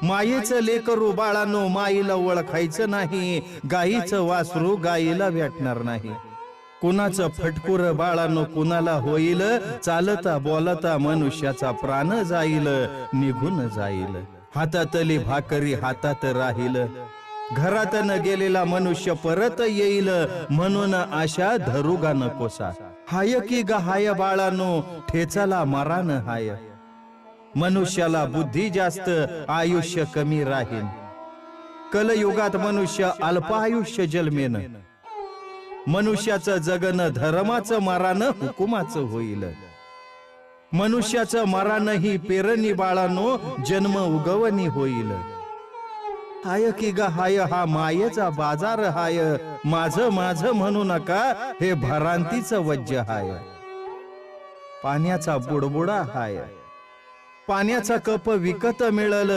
मायेचं लेकरू बाळांनो माईला ओळखायचं नाही, गाईचं वासरू गाईला भेटणार नाही. कुणाचं फटकुर बाळांनो कुणाला होईल, चालता बोलता मनुष्याचा प्राण जाईल, निघून जाईल. हातातली भाकरी हातात राहील, घरात न गेलेला मनुष्य परत येईल, म्हणून आशा धरुगा नकोसा. हाय की ग हाय बाळांनो ठेचाला मरान हाय. मनुष्याला बुद्धी जास्त आयुष्य कमी राहील. कलयुगात मनुष्य अल्प आयुष्य जन्मेन. मनुष्याचं जगन धर्माचं मरण हुकुमाचं होईल. मनुष्याचं मरण ही पेरणी बाळांनो जन्म उगवणी होईल. हाय की ग हाय हा मायेचा बाजार हाय, माझं माझं म्हणू नका हे भरांतीचं वज्ज हाय. पाण्याचा बुडबुडा हाय, पाण्याचा कप विकत मिळल,